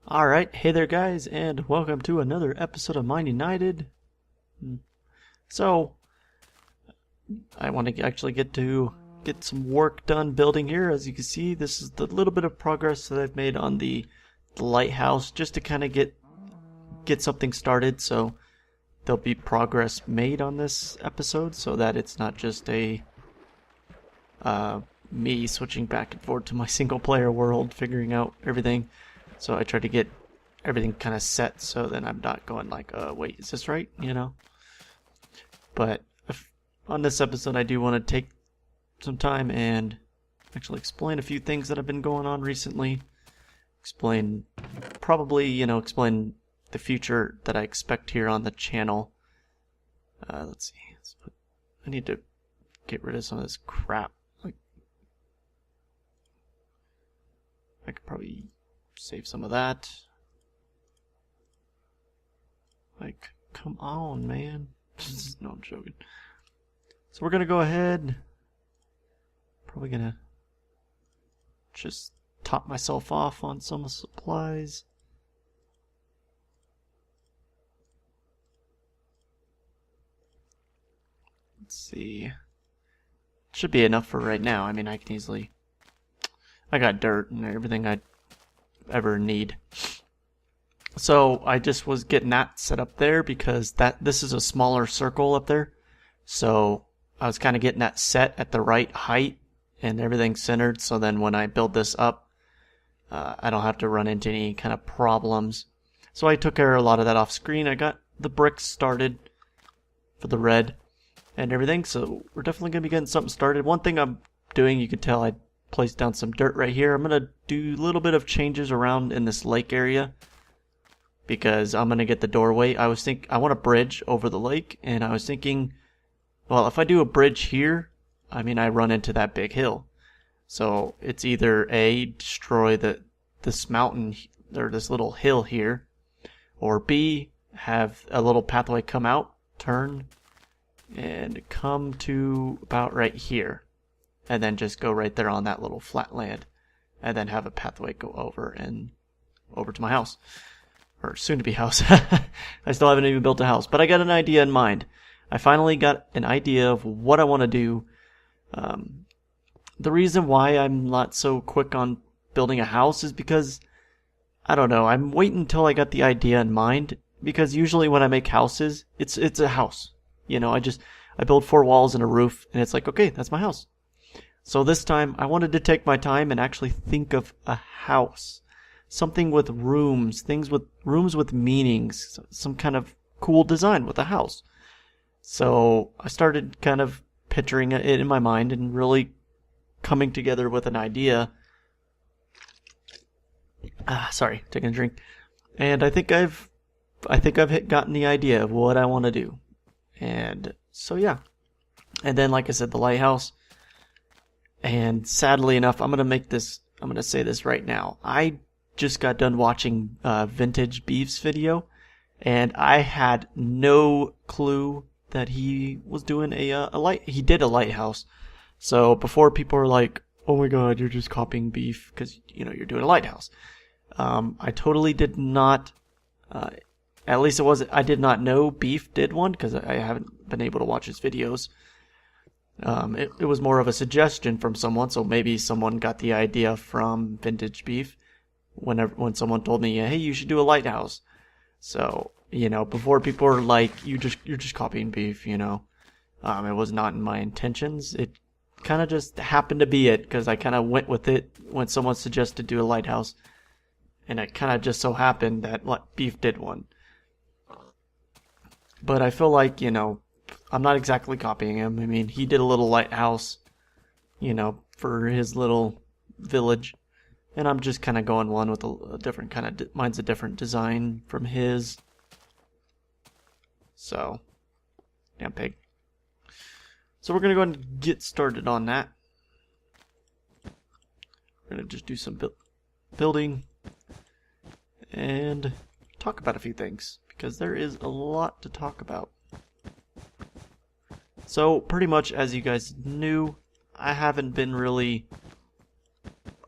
Alright, hey there guys, and welcome to another episode of Mind United. So, I want to actually get some work done building here. As you can see, this is the little bit of progress that I've made on the lighthouse, just to kind of get something started, so there'll be progress made on this episode, so that it's not just a me switching back and forth to my single player world, figuring out everything. So I try to get everything kind of set so then I'm not going like, wait, is this right? You know? But on this episode, I do want to take some time and actually explain a few things that have been going on recently. Explain the future that I expect here on the channel. Let's see. I need to get rid of some of this crap. Like, I could probably save some of that. Like, come on, man. No, I'm joking. So we're gonna go ahead. Probably gonna just top myself off on some supplies. Let's see. Should be enough for right now. I mean, I can easily. I got dirt and everything I ever need. So I just was getting that set up there because this is a smaller circle up there. So I was kind of getting that set at the right height and everything centered, so then when I build this up, I don't have to run into any kind of problems. So I took care of a lot of that off screen. I got the bricks started for the red and everything, so we're definitely going to be getting something started. One thing I'm doing, you could tell I placed down some dirt right here. I'm going to do a little bit of changes around in this lake area because I'm going to get the doorway. I want a bridge over the lake, and I was thinking, well, if I do a bridge here, I mean, I run into that big hill. So it's either A, destroy this mountain or this little hill here, or B, have a little pathway come out, turn, and come to about right here. And then just go right there on that little flat land. And then have a pathway go over to my house. Or soon-to-be house. I still haven't even built a house. But I got an idea in mind. I finally got an idea of what I want to do. The reason why I'm not so quick on building a house is because, I don't know, I'm waiting until I got the idea in mind. Because usually when I make houses, it's a house. You know, I build 4 walls and a roof, and it's like, okay, that's my house. So this time, I wanted to take my time and actually think of a house. Something with rooms, rooms with meanings, some kind of cool design with a house. So I started kind of picturing it in my mind and really coming together with an idea. Sorry, taking a drink. And I think I've gotten the idea of what I want to do. And so yeah. And then, like I said, the lighthouse. And sadly enough, I'm going to say this right now. I just got done watching Vintage Beef's video, and I had no clue that he was doing he did a lighthouse. So before people are like, oh my god, you're just copying Beef because, you know, you're doing a lighthouse. I totally did not, at least I did not know Beef did one because I haven't been able to watch his videos. It was more of a suggestion from someone, so maybe someone got the idea from Vintage Beef when someone told me, hey, you should do a lighthouse. So, you know, before people were like, you're just copying Beef, you know. It was not in my intentions. It kind of just happened to be it, because I kind of went with it when someone suggested do a lighthouse. And it kind of just so happened that Beef did one. But I feel like, you know, I'm not exactly copying him. I mean, he did a little lighthouse, you know, for his little village. And I'm just kind of going one with a different kind of, mine's a different design from his. So, damn pig. So we're going to go ahead and get started on that. We're going to just do some building and talk about a few things, because there is a lot to talk about. So, pretty much, as you guys knew, I haven't been really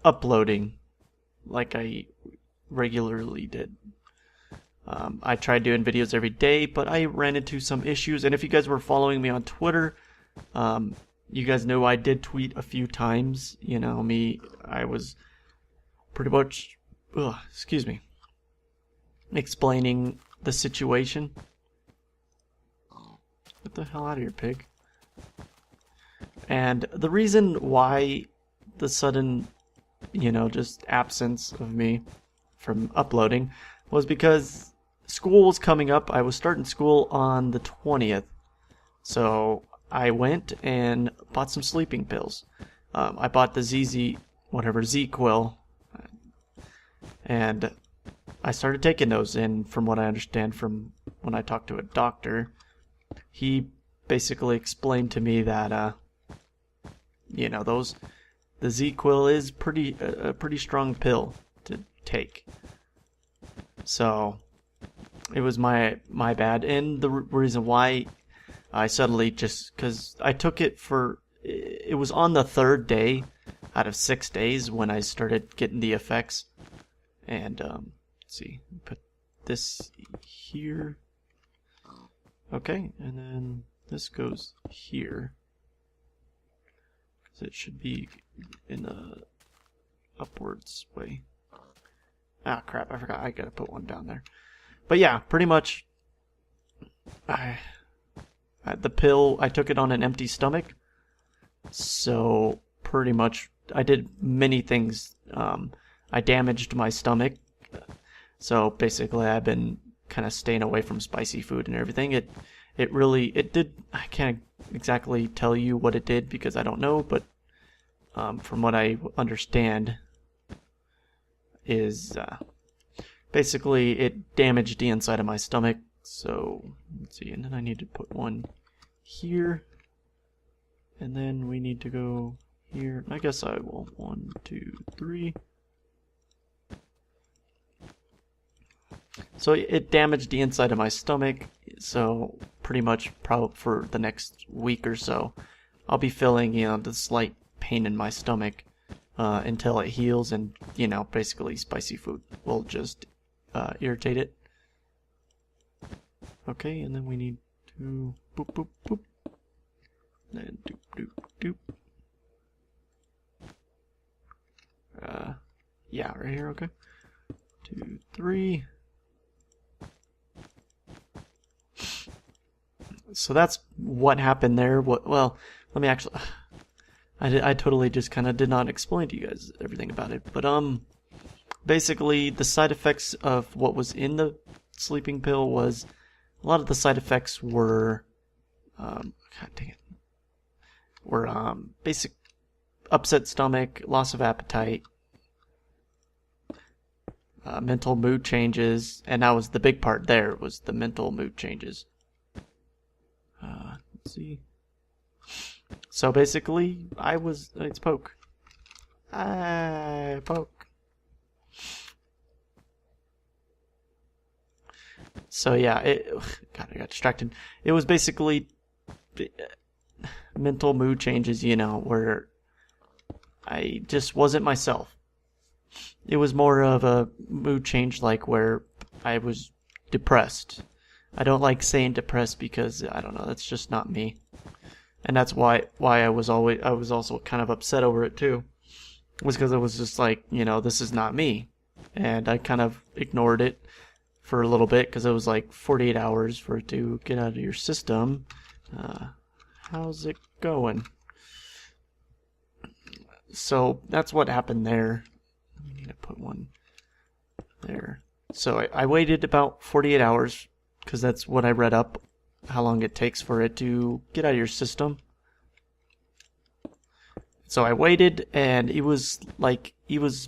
uploading like I regularly did. I tried doing videos every day, but I ran into some issues. And if you guys were following me on Twitter, you guys know I did tweet a few times. You know me, I was pretty much, excuse me, explaining the situation. Get the hell out of here, pig. And the reason why the sudden, just absence of me from uploading was because school was coming up. I was starting school on the 20th. So I went and bought some sleeping pills. I bought the Z-Quil. And I started taking those, and from what I understand from when I talked to a doctor, he basically explained to me that, the Z-Quil is a pretty strong pill to take. So it was my bad, and the reason why I suddenly because I took it it was on the 3rd day out of 6 days when I started getting the effects. And let's see, put this here. Okay, and then this goes here, because it should be in a upwards way. Ah, crap, I forgot. I gotta put one down there. But yeah, pretty much, the pill, I took it on an empty stomach. So pretty much, I did many things. I damaged my stomach. So basically, I've been kind of staying away from spicy food and everything. It did. I can't exactly tell you what it did because I don't know, but from what I understand, is basically it damaged the inside of my stomach. So let's see, and then I need to put one here, and then we need to go here. I guess I will 1, 2, 3. So it damaged the inside of my stomach, so pretty much probably for the next week or so, I'll be feeling, the slight pain in my stomach until it heals, and, basically spicy food will just irritate it. Okay, and then we need to boop, boop, boop, then doop, doop, doop. Yeah, right here, okay. 2, 3. So that's what happened there. Well, let me actually... I totally just kind of did not explain to you guys everything about it. But, basically, the side effects of what was in the sleeping pill was... A lot of the side effects were... God dang it. Were, basic upset stomach, loss of appetite, mental mood changes, and that was the big part there, was the mental mood changes. Let's see. So basically, it's poke. Poke. So yeah, God, I got distracted. It was basically mental mood changes, where I just wasn't myself. It was more of a mood change, like where I was depressed. I don't like saying depressed because, I don't know, that's just not me. And that's why I was also kind of upset over it too. Was because it was just like, this is not me. And I kind of ignored it for a little bit because it was like 48 hours for it to get out of your system. How's it going? So that's what happened there. We need to put one there. So I waited about 48 hours because that's what I read up, how long it takes for it to get out of your system. So I waited, and it was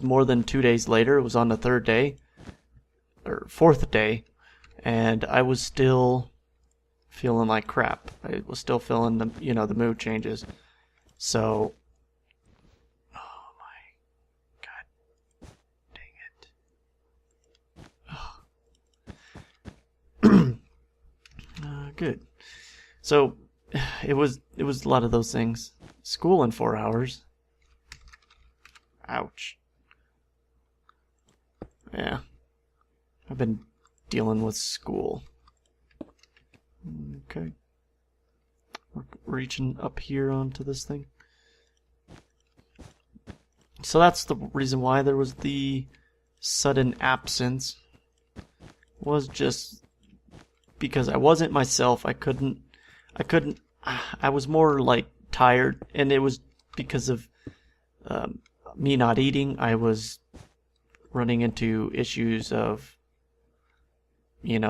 more than 2 days later. It was on the 3rd day, or 4th day, and I was still feeling like crap. I was still feeling the mood changes. So, oh my god, dang it. Good. So it was a lot of those things. School in 4 hours. Ouch. Yeah. I've been dealing with school. Okay. We're reaching up here onto this thing. So that's the reason why there was the sudden absence. Was just because I wasn't myself. I was more like tired, and it was because of me not eating. I was running into issues of,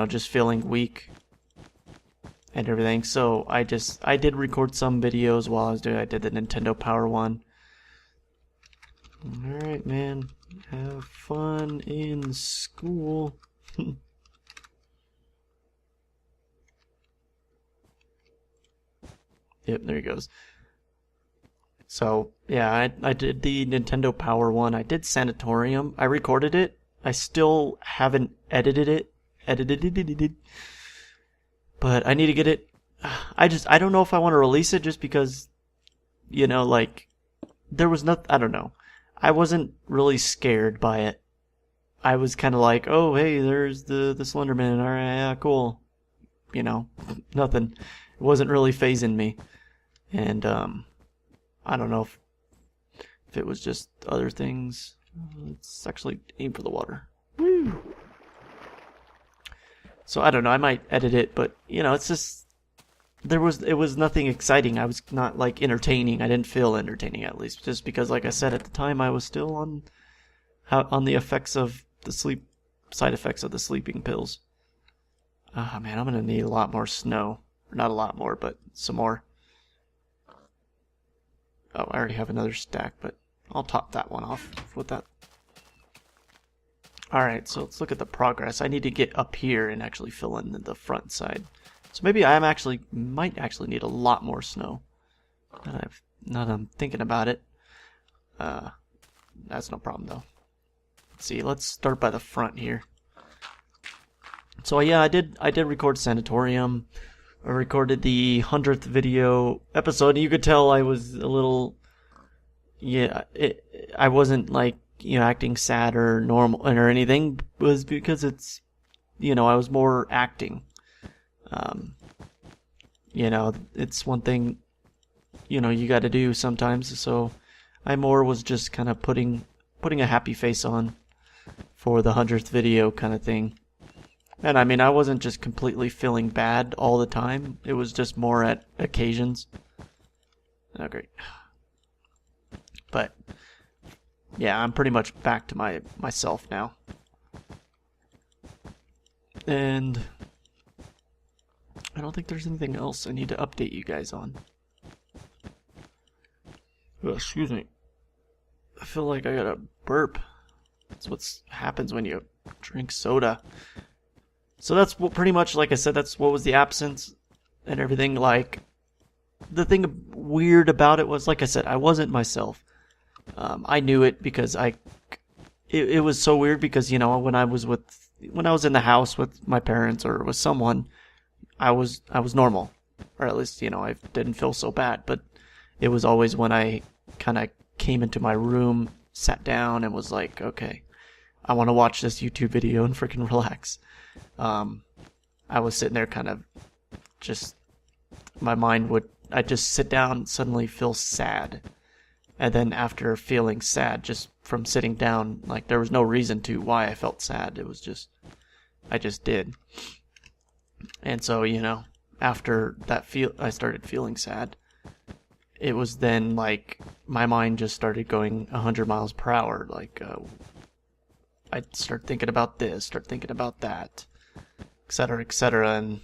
just feeling weak and everything. So I did record some videos while I did the Nintendo Power one. Alright, man. Have fun in school. Yep, there he goes. So, yeah, I did the Nintendo Power one. I did Sanatorium. I recorded it. I still haven't edited it. But I need to get it. I don't know if I want to release it just because, there was nothing, I don't know. I wasn't really scared by it. I was kind of like, oh, hey, there's the Slenderman. All right, yeah, cool. Nothing. It wasn't really phasing me. And I don't know if it was just other things. Let's actually aim for the water. Woo! So I don't know. I might edit it, but it's just it was nothing exciting. I was not like entertaining. I didn't feel entertaining, at least, just because, like I said, at the time I was still on the effects of the side effects of the sleeping pills. Ah, man, I'm gonna need a lot more snow. Not a lot more, but some more. Oh, I already have another stack, but I'll top that one off with that. Alright, so let's look at the progress. I need to get up here and actually fill in the front side. So maybe might actually need a lot more snow. Now that I'm thinking about it. That's no problem though. Let's see, let's start by the front here. So yeah, I did record Sanatorium. I recorded the 100th video episode, and you could tell I was a little, I wasn't like, acting sad or normal or anything. It was because it's, I was more acting. It's one thing, you got to do sometimes. So I more was just kind of putting a happy face on for the 100th video kind of thing. And I mean, I wasn't just completely feeling bad all the time. It was just more at occasions. Oh, great. But yeah, I'm pretty much back to myself now. And I don't think there's anything else I need to update you guys on. Oh, excuse me. I feel like I got a burp. That's what happens when you drink soda. So that's what, pretty much, like I said, that's what was the absence and everything. Like, the thing weird about it was, like I said, I wasn't myself. I knew it because it was so weird because, when I was in the house with my parents or with someone, I was normal, or at least, I didn't feel so bad. But it was always when I kind of came into my room, sat down, and was like, okay, I want to watch this YouTube video and freaking relax. I was sitting there kind of just, I'd just sit down, suddenly feel sad. And then after feeling sad, just from sitting down, like there was no reason to why I felt sad. It was just, I just did. And so, after that I started feeling sad. It was then like my mind just started going 100 miles per hour. Like, I'd start thinking about this, start thinking about that, etc., etc., and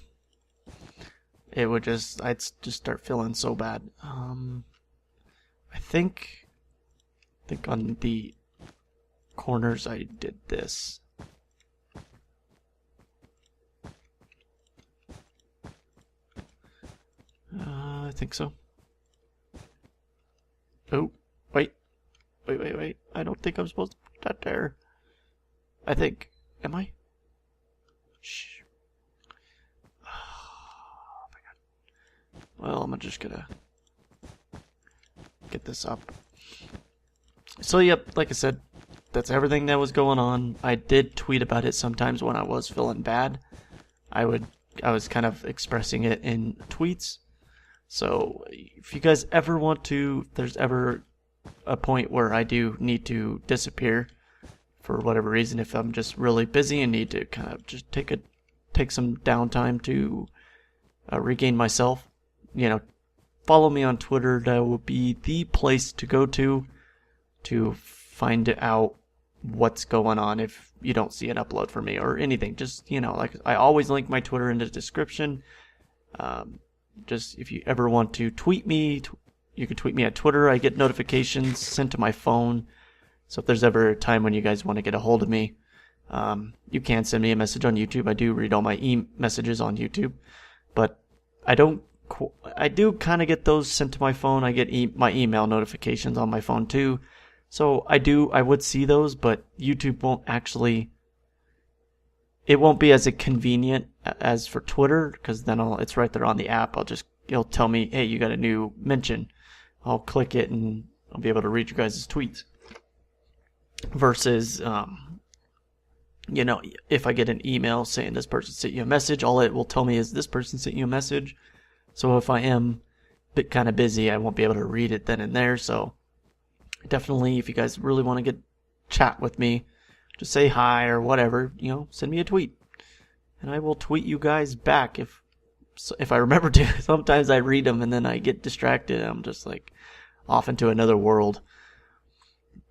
I'd just start feeling so bad. I think on the corners I did this. I think so. Oh, wait. I don't think I'm supposed to put that there. I think. Am I? Shh. Oh my god. Well, I'm just gonna get this up. So, yep, like I said, that's everything that was going on. I did tweet about it sometimes when I was feeling bad. I was kind of expressing it in tweets. So if you guys ever want to, if there's ever a point where I do need to disappear for whatever reason, if I'm just really busy and need to kind of just take some downtime to regain myself, follow me on Twitter. That will be the place to go to find out what's going on if you don't see an upload for me or anything. Just, like I always link my Twitter in the description. Just if you ever want to tweet me, you can tweet me at Twitter. I get notifications sent to my phone. So if there's ever a time when you guys want to get a hold of me, you can send me a message on YouTube. I do read all my messages on YouTube, but I do kind of get those sent to my phone. I get my email notifications on my phone too. So I would see those, but YouTube won't actually, it won't be as convenient as for Twitter, because then it's right there on the app. It'll tell me, hey, you got a new mention. I'll click it and I'll be able to read your guys' tweets. Versus, if I get an email saying this person sent you a message, all it will tell me is this person sent you a message. So if I am kind of busy, I won't be able to read it then and there. So definitely, if you guys really want to chat with me, just say hi or whatever, send me a tweet. And I will tweet you guys back if I remember to. Sometimes I read them and then I get distracted. I'm just like off into another world.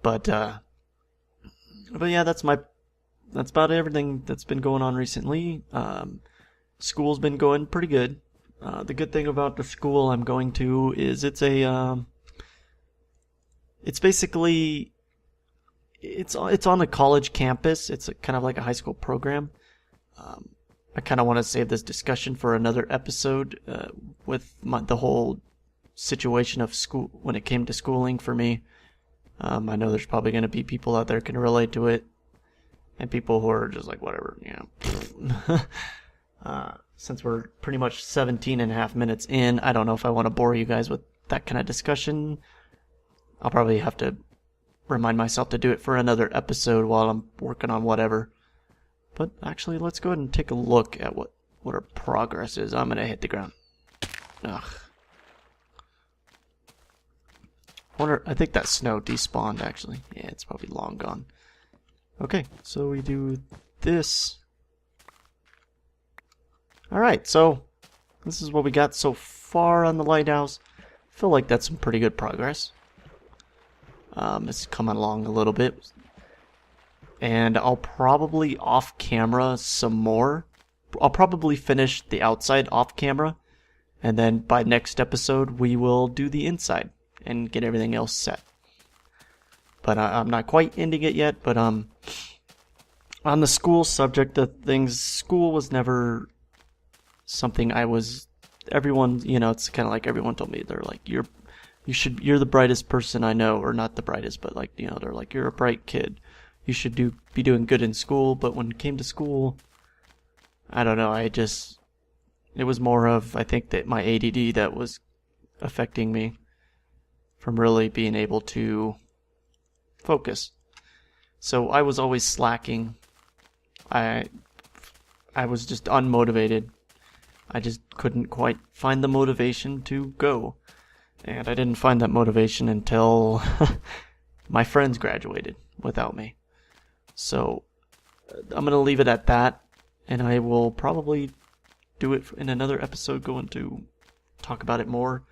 But yeah, that's about everything that's been going on recently. School's been going pretty good. The good thing about the school I'm going to is it's basically on a college campus. It's kind of like a high school program. I kind of want to save this discussion for another episode with the whole situation of school when it came to schooling for me. I know there's probably going to be people out there who can relate to it, and people who are just like, whatever, since we're pretty much 17 and a half minutes in, I don't know if I want to bore you guys with that kind of discussion. I'll probably have to remind myself to do it for another episode while I'm working on whatever. But actually, let's go ahead and take a look at what our progress is. I'm going to hit the ground. Ugh. I think that snow despawned, actually. Yeah, it's probably long gone. Okay, so we do this. Alright, so this is what we got so far on the lighthouse. I feel like that's some pretty good progress. It's coming along a little bit. And I'll probably off camera some more. I'll probably finish the outside off camera. And then by next episode, we will do the inside and get everything else set. But I'm not quite ending it yet. But on the school subject of things, school was never something everyone, it's kind of like everyone told me. They're like, you're the brightest person I know, or not the brightest, but like, they're like, you're a bright kid. You should be doing good in school. But when it came to school, I don't know, it was more of, I think, that my ADD that was affecting me from really being able to focus. So I was always slacking. I was just unmotivated. I just couldn't quite find the motivation to go. And I didn't find that motivation until my friends graduated without me. So I'm going to leave it at that. And I will probably do it in another episode, going to talk about it more.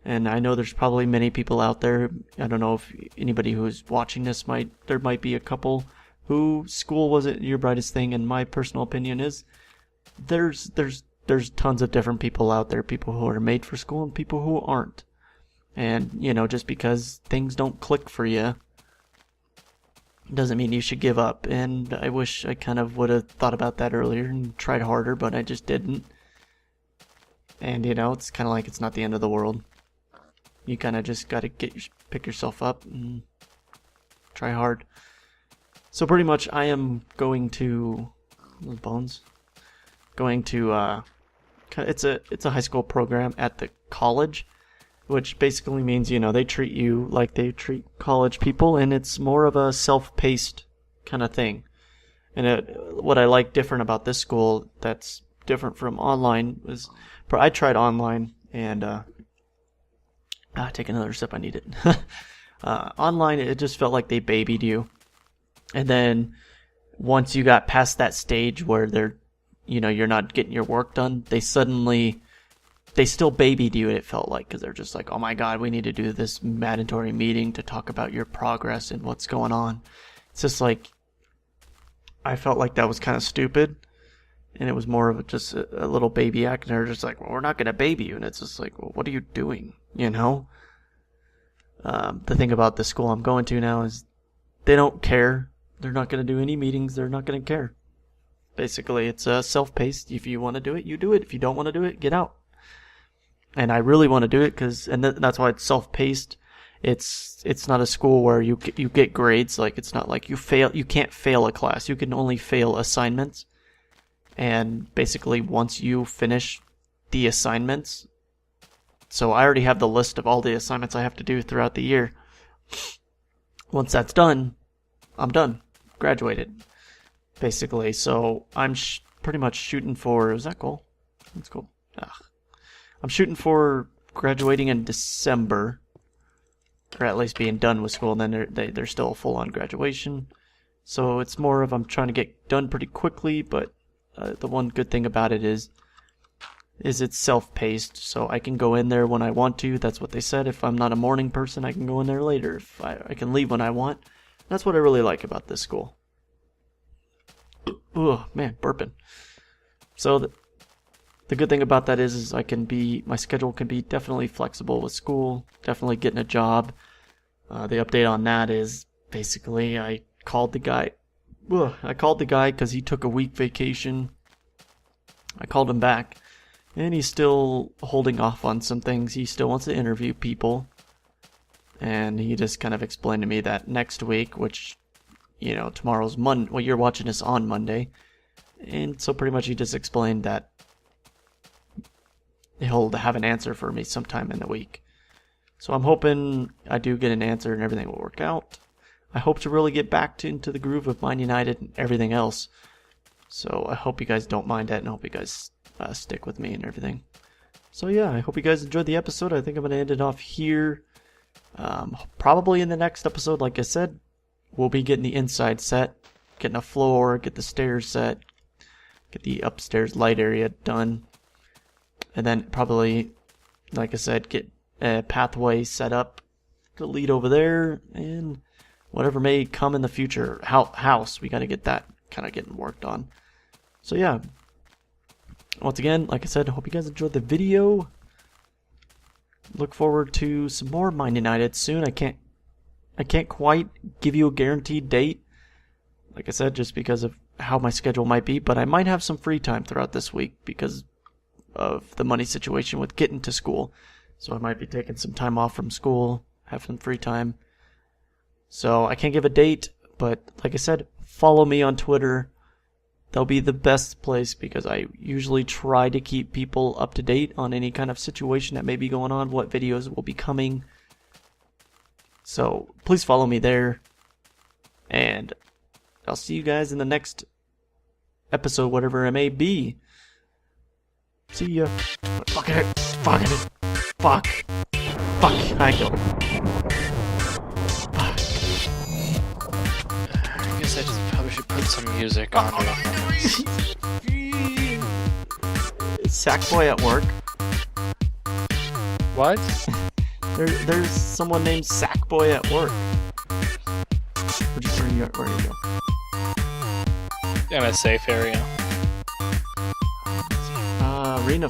And I know there's probably many people out there. I don't know if anybody who's watching this there might be a couple who school wasn't your brightest thing. And my personal opinion is there's tons of different people out there, people who are made for school and people who aren't. And, just because things don't click for you doesn't mean you should give up. And I wish I kind of would have thought about that earlier and tried harder, but I just didn't. And, it's kind of like it's not the end of the world. You kind of just got to pick yourself up and try hard. So pretty much I am going to... Those bones? Going to... it's a high school program at the college. which basically means, they treat you like they treat college people, and it's more of a self-paced kind of thing. And what I like different about this school that's different from online was, I tried online, and take another sip, I need it. Online, it just felt like they babied you. And then once you got past that stage where you're not getting your work done, they still babied you, it felt like, because they're just like, oh my god, we need to do this mandatory meeting to talk about your progress and what's going on. It's just like, I felt like that was kind of stupid, and it was more of just a little baby act, and they're just like, well, we're not going to baby you, and it's just like, well, what are you doing, The thing about the school I'm going to now is they don't care. They're not going to do any meetings. They're not going to care. Basically, it's self-paced. If you want to do it, you do it. If you don't want to do it, get out. And I really want to do it that's why it's self-paced. It's not a school where you get grades. Like, it's not like you can't fail a class. You can only fail assignments. And basically, once you finish the assignments, so I already have the list of all the assignments I have to do throughout the year. Once that's done, I'm done. Graduated. Basically, so I'm pretty much shooting for, is that cool? That's cool. I'm shooting for graduating in December, or at least being done with school, and then they're still a full-on graduation. So it's more of I'm trying to get done pretty quickly, but the one good thing about it is it's self-paced, so I can go in there when I want to. That's what they said. If I'm not a morning person, I can go in there later. If I can leave when I want. That's what I really like about this school. Oh man, burping. So the good thing about that is my schedule can be definitely flexible with school, definitely getting a job. The update on that is basically I called the guy because he took a week vacation. I called him back, and he's still holding off on some things. He still wants to interview people, and he just kind of explained to me that next week, which, tomorrow's Monday. Well, you're watching this on Monday, and so pretty much he just explained that he'll have an answer for me sometime in the week. So I'm hoping I do get an answer and everything will work out. I hope to really get back into the groove of Mind United and everything else. So I hope you guys don't mind that, and I hope you guys stick with me and everything. So yeah, I hope you guys enjoyed the episode. I think I'm going to end it off here. Probably in the next episode, like I said, we'll be getting the inside set, getting a floor, get the stairs set, get the upstairs light area done. And then probably, like I said, get a pathway set up to lead over there, and whatever may come in the future. House, we got to get that kind of getting worked on. So yeah, once again, like I said, I hope you guys enjoyed the video. Look forward to some more Mind United soon. I can't quite give you a guaranteed date, like I said, just because of how my schedule might be, but I might have some free time throughout this week because of the money situation with getting to school. So I might be taking some time off from school, have some free time. So I can't give a date, but like I said, follow me on Twitter. That'll be the best place because I usually try to keep people up to date on any kind of situation that may be going on, what videos will be coming. So please follow me there, and I'll see you guys in the next episode, whatever it may be. See ya. Fuck it. Fuck it. Fuck. Fuck. I go. I guess I just probably should put some music on it. Is Sackboy at work? What? There's someone named Sackboy at work. Where do you go? In a safe area. Arena